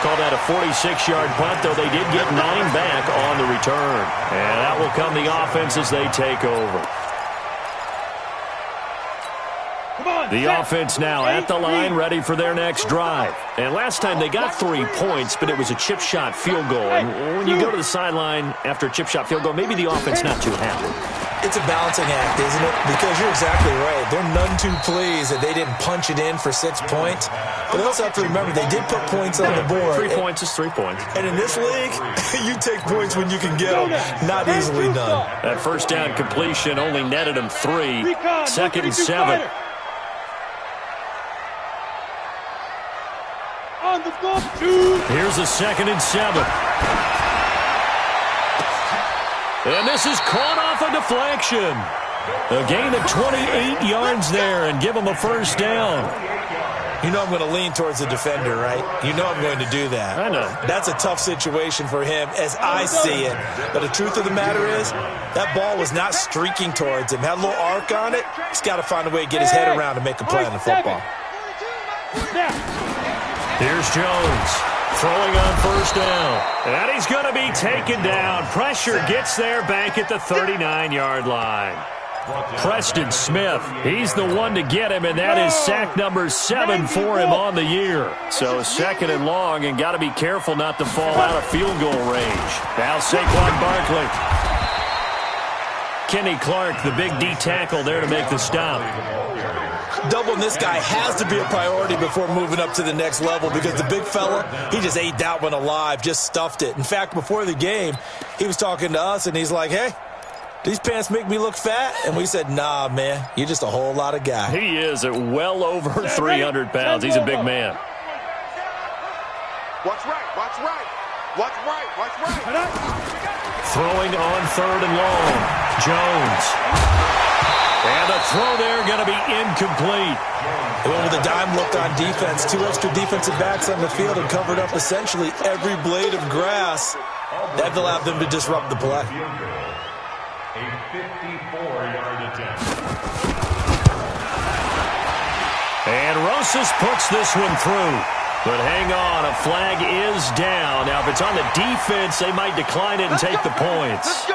Called that a 46-yard punt, though they did get 9 back on the return. And that will come the offense as they take over. The offense now at the line, ready for their next drive. And last time they got 3 points, but it was a chip shot field goal. And when you go to the sideline after a chip shot field goal, maybe the offense not too happy. It's a balancing act, isn't it? Because you're exactly right. They're none too pleased that they didn't punch it in for 6 points. But they also have to remember they did put points on the board. 3 points is 3 points. And in this league, you take points when you can get them. Not easily done. That 1st down completion only netted them 3. 2nd and 7. Here's a 2nd and 7. And this is caught off a deflection. A gain of 28 yards there and give them a 1st down. You know I'm going to lean towards the defender, right? You know I'm going to do that. I know. That's a tough situation for him as I see it. But the truth of the matter is, that ball was not streaking towards him. Had a little arc on it. He's got to find a way to get his head around and make a play on the football. Here's Jones. Throwing on 1st down. And he's going to be taken down. Pressure gets there back at the 39-yard line. Preston Smith, he's the one to get him, and that is sack number 7 for him on the year. So 2nd and long, and got to be careful not to fall out of field goal range. Now Saquon Barkley. Kenny Clark, the big D tackle there to make the stop. Doubling this guy has to be a priority before moving up to the next level because the big fella, he just ate that one alive, just stuffed it. In fact, before the game, he was talking to us, and he's like, hey, these pants make me look fat? And we said, nah, man, you're just a whole lot of guy. He is at well over 300 pounds. He's a big man. Watch right, watch right. Watch right, watch right. Throwing on 3rd and long. Jones. And the throw there going to be incomplete. They went with a dime look on defense. 2 extra defensive backs on the field and covered up essentially every blade of grass. That allowed them to disrupt the play. A 54-yard attempt. And Rosas puts this one through. But hang on, a flag is down. Now, if it's on the defense, they might decline it and take the points.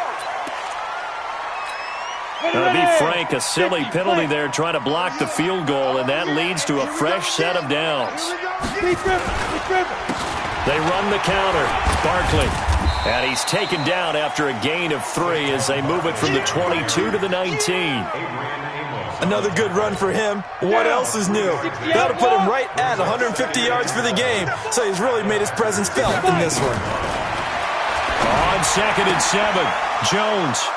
To be frank, a silly penalty there trying to block the field goal, and that leads to a fresh set of downs. They run the counter. Barkley. And he's taken down after a gain of 3 as they move it from the 22 to the 19. Another good run for him. What else is new? That'll put him right at 150 yards for the game, so he's really made his presence felt in this one. On 2nd and 7, Jones.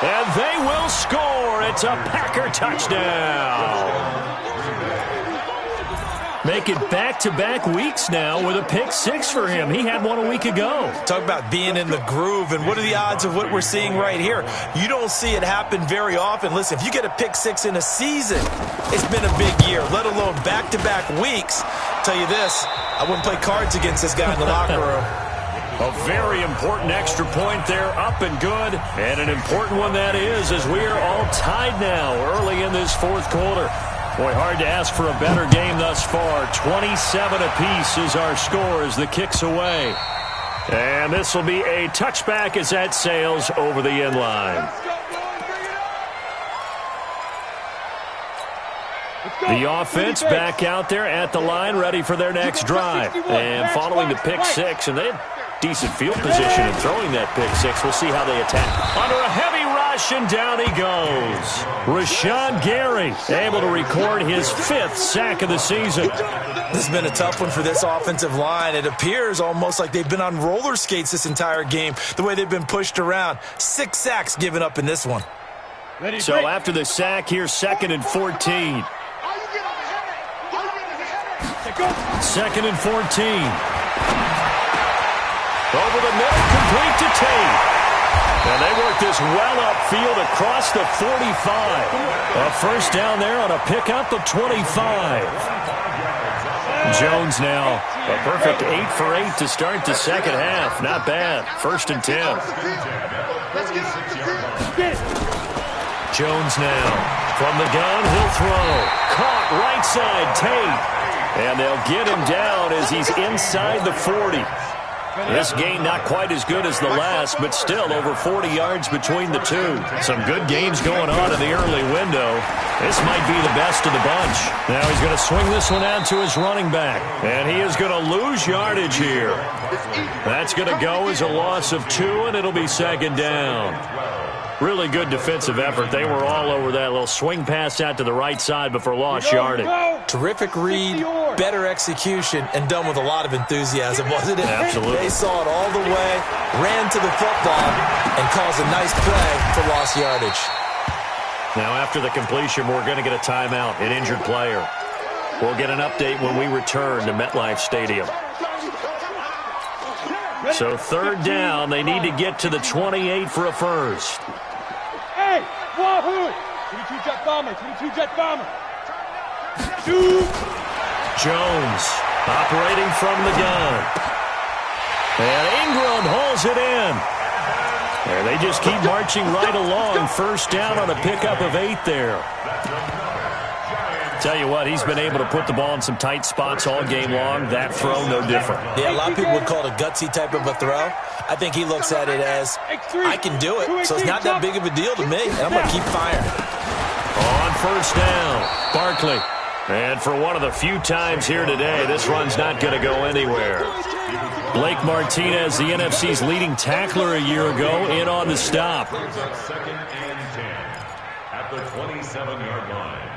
And they will score. It's a Packer touchdown. Make it back-to-back weeks now with a pick-6 for him. He had one a week ago. Talk about being in the groove, and what are the odds of what we're seeing right here? You don't see it happen very often. Listen, if you get a pick-6 in a season, it's been a big year, let alone back-to-back weeks. Tell you this, I wouldn't play cards against this guy in the locker room. A very important extra point there, up and good. And an important one that is, as we are all tied now early in this 4th quarter. Boy, hard to ask for a better game thus far. 27 apiece is our score as the kick's away. And this will be a touchback as that sails over the end line. The offense back out there at the line, ready for their next drive. And following the pick-6, and they had decent field position in throwing that pick-6. We'll see how they attack. Under a heavy rush, and down he goes. Rashawn Gary able to record his 5th sack of the season. This has been a tough one for this offensive line. It appears almost like they've been on roller skates this entire game, the way they've been pushed around. 6 sacks given up in this one. So after the sack, here's 2nd and 14. 2nd and 14. Over the middle, complete to Tate. And they work this well upfield across the 45. A first down there on a pickup of 25. Jones now, a perfect 8 for 8 to start the second half. Not bad. 1st and 10. Jones now, from the gun, he'll throw. Caught right side, Tate. And they'll get him down as he's inside the 40. This gain not quite as good as the last, but still over 40 yards between the two. Some good games going on in the early window. This might be the best of the bunch. Now he's going to swing this one out to his running back. And he is going to lose yardage here. That's going to go as a loss of 2, and it'll be 2nd down. Really good defensive effort. They were all over that little swing pass out to the right side before lost yardage. Terrific read, better execution, and done with a lot of enthusiasm, wasn't it? Absolutely. They saw it all the way, ran to the football, and caused a nice play for lost yardage. Now after the completion, we're going to get a timeout, an injured player. We'll get an update when we return to MetLife Stadium. So 3rd down, they need to get to the 28 for a first. Hey, Wahoo! 22 jet bomber, 22 jet bomber. Shoot! Jones operating from the gun. And Ingram hauls it in. And they just keep marching right along. First down on a pickup of 8 there. Tell you what, he's been able to put the ball in some tight spots all game long. That throw, no different. Yeah, a lot of people would call it a gutsy type of a throw. I think he looks at it as, I can do it, so it's not that big of a deal to me, and I'm going to keep firing. On first down, Barkley. And for one of the few times here today, this run's not going to go anywhere. Blake Martinez, the NFC's leading tackler a year ago, in on the stop. 2nd and 10 at the 27-yard line.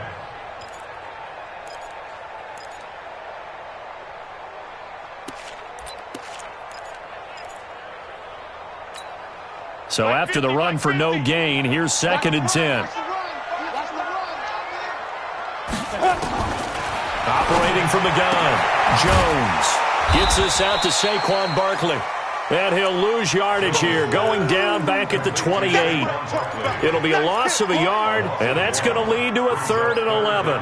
So after the run for no gain, here's 2nd and 10. Operating from the gun, Jones gets this out to Saquon Barkley. And he'll lose yardage here, going down back at the 28. It'll be a loss of a yard, and that's going to lead to a 3rd and 11.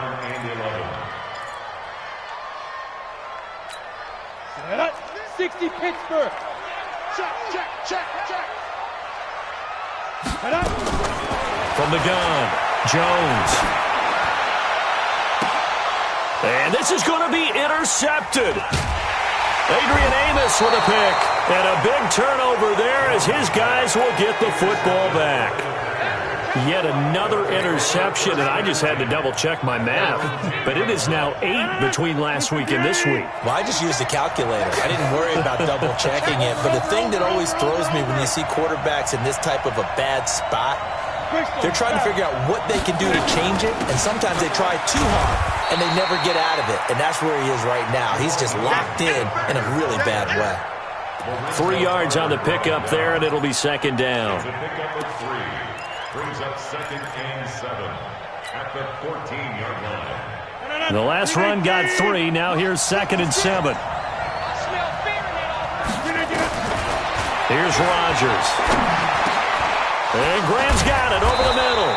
60 Pittsburgh. Check. From the gun, Jones. And this is going to be intercepted. Adrian Amos with a pick. And a big turnover there as his guys will get the football back. Yet another interception, and I just had to double-check my math. But it is now 8 between last week and this week. Well, I just used a calculator. I didn't worry about double-checking it. But the thing that always throws me when you see quarterbacks in this type of a bad spot, they're trying to figure out what they can do to change it, and sometimes they try too hard, and they never get out of it. And that's where he is right now. He's just locked in a really bad way. 3 yards on the pickup there, and it'll be 2nd down. The pickup of 3 brings up 2nd and 7 at the 14-yard line. The last run got 3. Now here's 2nd and 7. Here's Rodgers. And Graham's got it over the middle.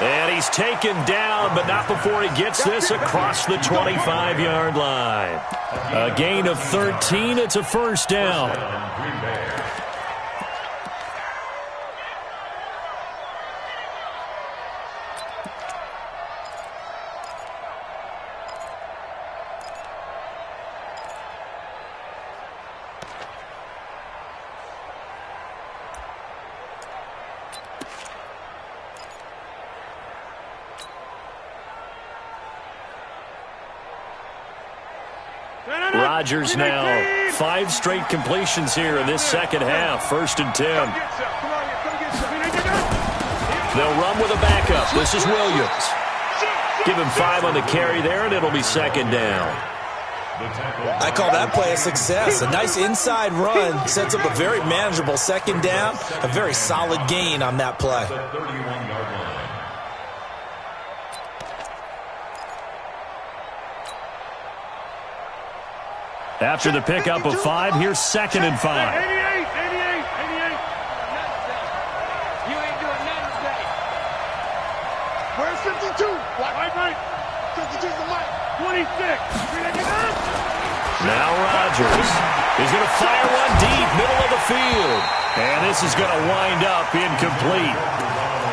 And he's taken down, but not before he gets this across the 25-yard line. A gain of 13. It's a 1st down. Rodgers now 5 straight completions here in this second half. 1st and 10. They'll run with a backup. This is Williams. Give him 5 on the carry there, and it'll be 2nd down. I call that play a success. A nice inside run sets up a very manageable 2nd down. A very solid gain on that play. After the pickup of 5, here's 2nd and 5. 88. You ain't doing nothing today. Where's 52? Right. 52's the mic. 26. Now Rodgers. He's going to fire one deep, middle of the field. And this is going to wind up incomplete.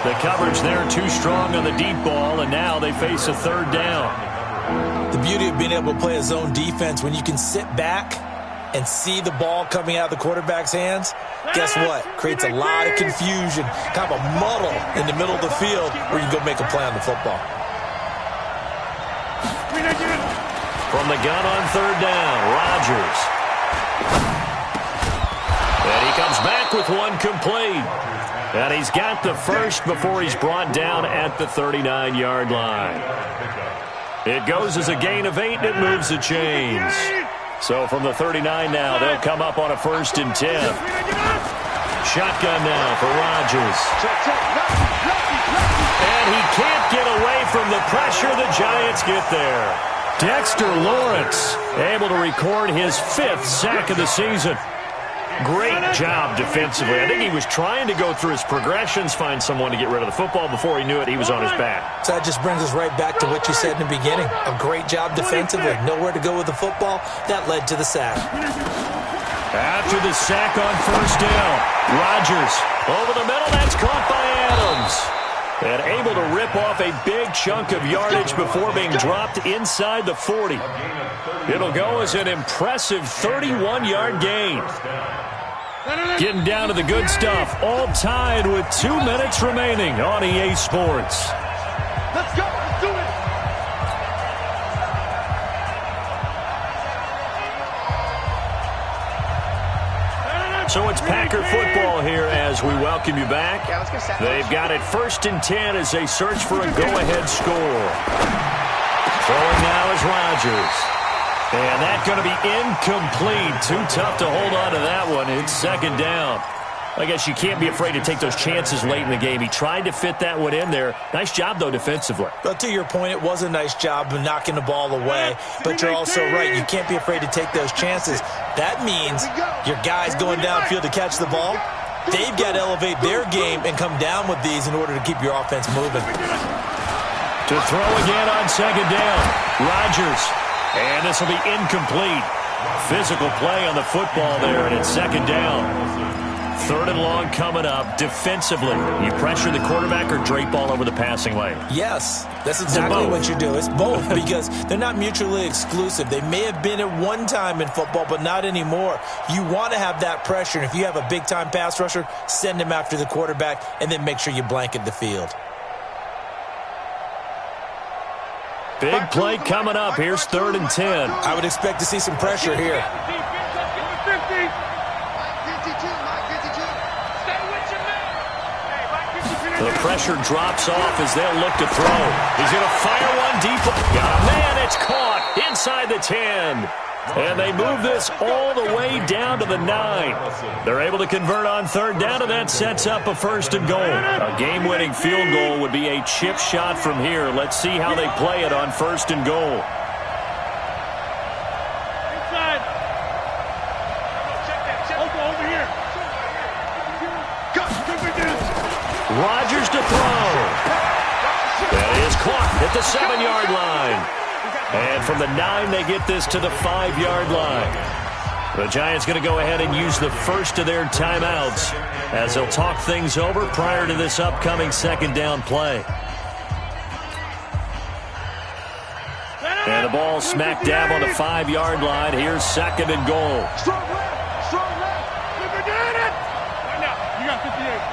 The coverage there too strong on the deep ball, and now they face a 3rd down. The beauty of being able to play a zone defense, when you can sit back and see the ball coming out of the quarterback's hands, guess what? Creates a lot of confusion, kind of a muddle in the middle of the field where you can go make a play on the football. From the gun on 3rd down, Rodgers. And he comes back with one complete. And he's got the 1st before he's brought down at the 39-yard line. It goes as a gain of 8, and it moves the chains. So from the 39 now, they'll come up on a 1st and 10. Shotgun now for Rodgers. And he can't get away from the pressure. The Giants get there. Dexter Lawrence able to record his 5th sack of the season. Great job defensively. I think he was trying to go through his progressions, find someone to get rid of the football. Before he knew it, he was on his back. So that just brings us right back to what you said in the beginning. A great job defensively. Nowhere to go with the football. That led to the sack. After the sack on 1st down, Rodgers over the middle. That's caught by Adams. And able to rip off a big chunk of yardage before being dropped inside the 40. It'll go as an impressive 31-yard gain. Getting down to the good stuff. All tied with 2 minutes remaining on EA Sports. Let's go. Let's do it. So it's Packer football here as we welcome you back. They've got it 1st and 10 as they search for a go-ahead score. Throwing now is Rodgers. And that's going to be incomplete. Too tough to hold on to that one. It's 2nd down. I guess you can't be afraid to take those chances late in the game. He tried to fit that one in there. Nice job, though, defensively. But to your point, it was a nice job of knocking the ball away. But you're also right. You can't be afraid to take those chances. That means your guys going downfield to catch the ball, they've got to elevate their game and come down with these in order to keep your offense moving. To throw again on second down, Rodgers. And this will be incomplete. Physical play on the football there, and it's second down. Third and long coming up. Defensively, you pressure the quarterback or drape all over the passing lane? Yes, that's exactly what you do. It's both because they're not mutually exclusive. They may have been at one time in football, but not anymore. You want to have that pressure. And if you have a big-time pass rusher, send him after the quarterback and then make sure you blanket the field. Big play coming up. Here's 3rd and 10. I would expect to see some pressure here. The pressure drops off as they'll look to throw. He's going to fire one deep. Got a man. It's caught inside the 10. And they move this all the way down to the 9. They're able to convert on 3rd down, and that sets up a 1st and goal. A game-winning field goal would be a chip shot from here. Let's see how they play it on 1st and goal. Inside. Over here. Rodgers to throw. That is caught at the 7-yard line. And from the 9, they get this to the 5-yard line. The Giants going to go ahead and use the first of their timeouts as they'll talk things over prior to this upcoming 2nd down play. And the ball smack dab on the 5-yard line. Here's 2nd and goal. Strong left. Look at it. Right now, you got 58.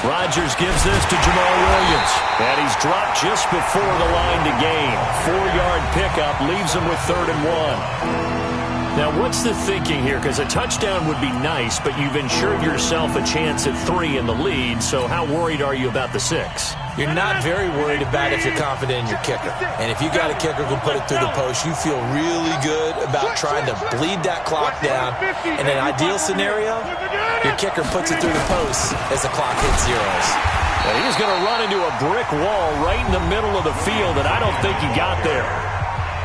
Rodgers gives this to Jamal Williams. And he's dropped just before the line to gain. 4-yard pickup leaves him with 3rd and 1. Now, what's the thinking here? Because a touchdown would be nice, but you've ensured yourself a chance at 3 in the lead. So how worried are you about the 6? You're not very worried about if you're confident in your kicker. And if you got a kicker who can put it through the post, you feel really good about trying to bleed that clock down. In an ideal scenario, your kicker puts it through the post as the clock hits zeros. And he's going to run into a brick wall right in the middle of the field, and I don't think he got there.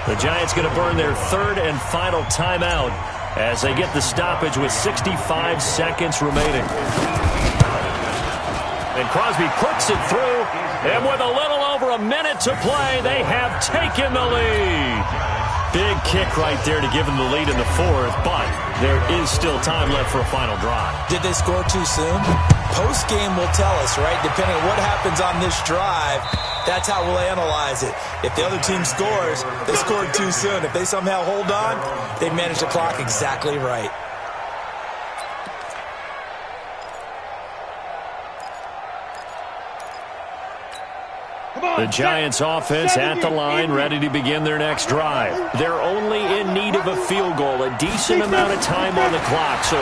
The Giants going to burn their 3rd and final timeout as they get the stoppage with 65 seconds remaining. And Crosby puts it through, and with a little over a minute to play, they have taken the lead. Big kick right there to give them the lead in the 4th, but there is still time left for a final drive. Did they score too soon? Post-game will tell us, right? Depending on what happens on this drive, that's how we'll analyze it. If the other team scores, they scored too soon. If they somehow hold on, they managed the clock exactly right. The Giants offense at the line, ready to begin their next drive. They're only in need of a field goal, a decent amount of time on the clock. So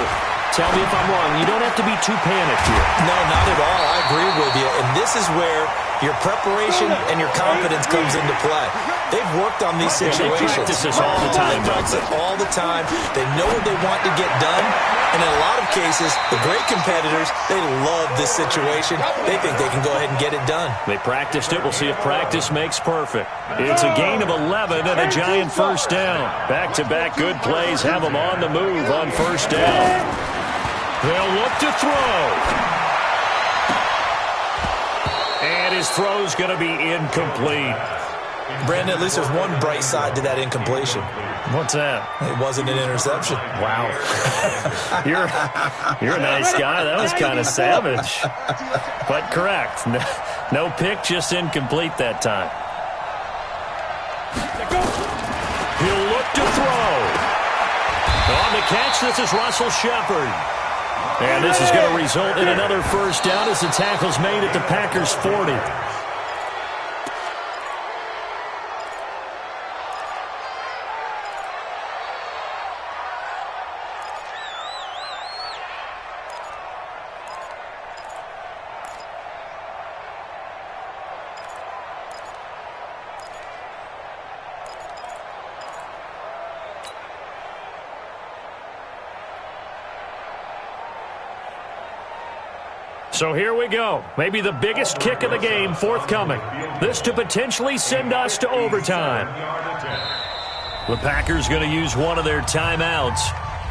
tell me if I'm wrong. You don't have to be too panicked here. No, not at all. I agree with you. And this is where your preparation and your confidence comes into play. They've worked on these situations. They practice this all the time. They practice it all the time. They know what they want to get done. And in a lot of cases, the great competitors, they love this situation. They think they can go ahead and get it done. They practiced it. We'll see if practice makes perfect. It's a gain of 11 and a Giant 1st down. Back-to-back good plays have them on the move on 1st down. They'll look to throw. And his throw's going to be incomplete. Brandon, at least there's one bright side to that incompletion. What's that? It wasn't an interception. Wow. You're a nice guy. That was kind of savage. But correct. No pick, just incomplete that time. He'll look to throw. On the catch, this is Russell Shepard. And this is going to result in another 1st down as the tackle's made at the Packers' 40. So here we go. Maybe the biggest kick of the game forthcoming. This to potentially send us to overtime. The Packers going to use one of their timeouts.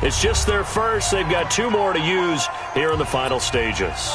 It's just their first. They've got 2 more to use here in the final stages.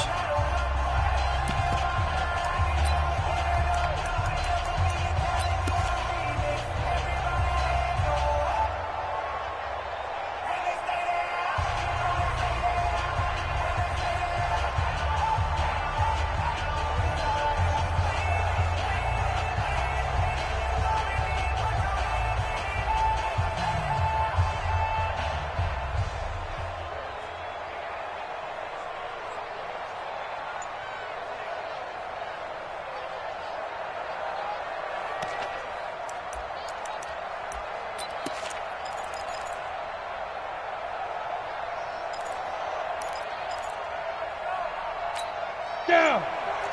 Down.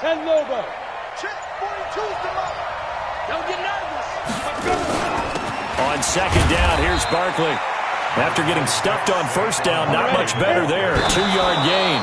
10 Lobo. Check 42's the mark. Don't get nervous. On second down, here's Barkley. After getting stuffed on first down, not much better there. 2-yard gain.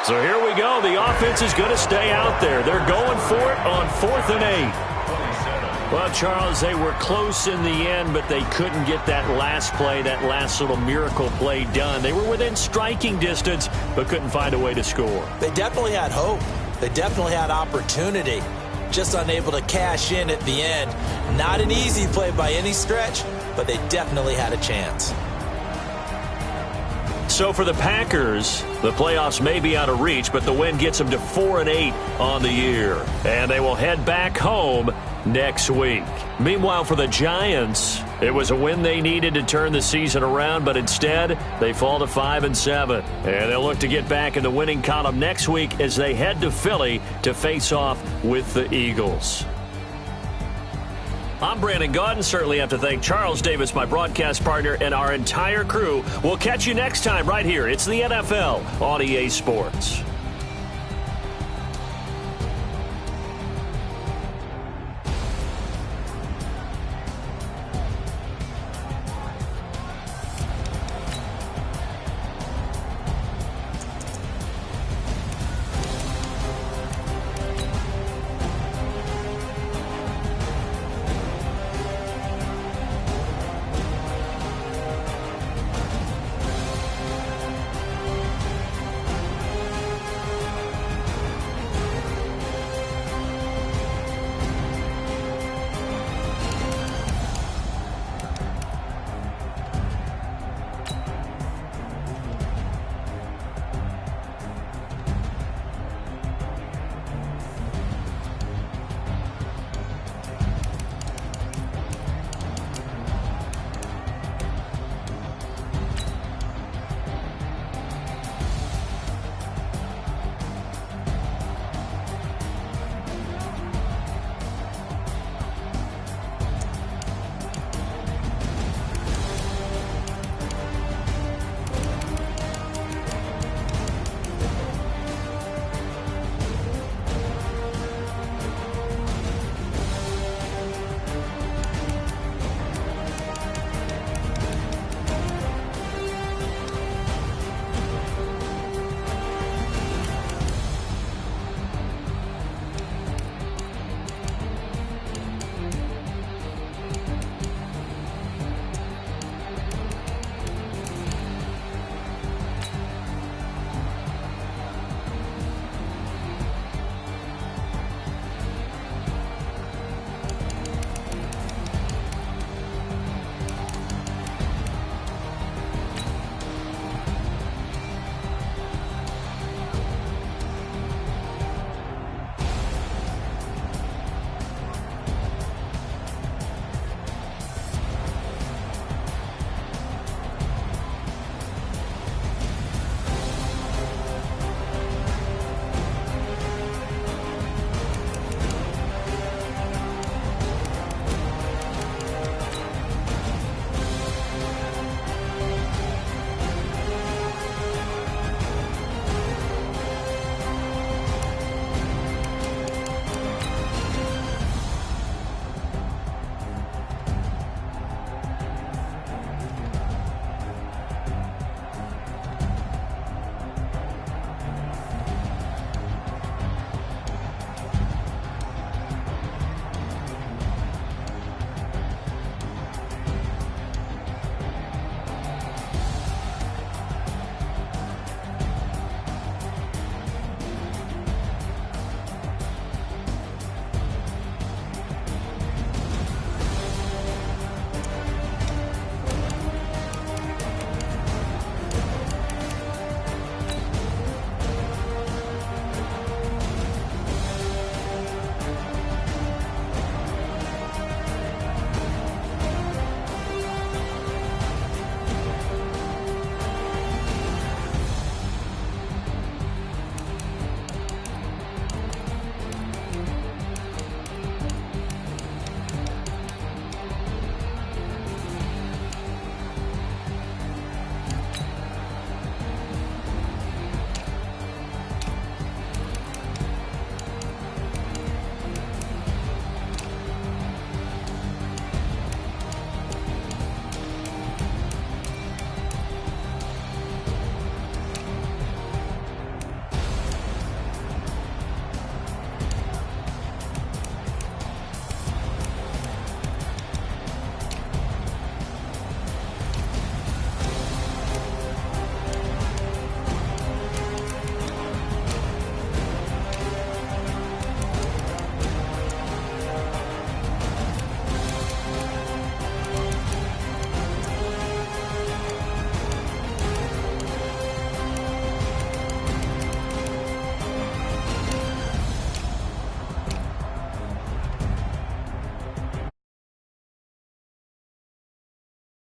So here we go. The offense is going to stay out there. They're going for it on 4th and 8. Well, Charles, they were close in the end, but they couldn't get that last play, that last little miracle play done. They were within striking distance, but couldn't find a way to score. They definitely had hope. They definitely had opportunity. Just unable to cash in at the end. Not an easy play by any stretch, but they definitely had a chance. So for the Packers, the playoffs may be out of reach, but the win gets them to 4-8 on the year. And they will head back home next week. Meanwhile, for the Giants, it was a win they needed to turn the season around, but instead they fall to 5-7. And they'll look to get back in the winning column next week as they head to Philly to face off with the Eagles. I'm Brandon Gaudin. Certainly have to thank Charles Davis, my broadcast partner, and our entire crew. We'll catch you next time right here. It's the NFL on EA Sports.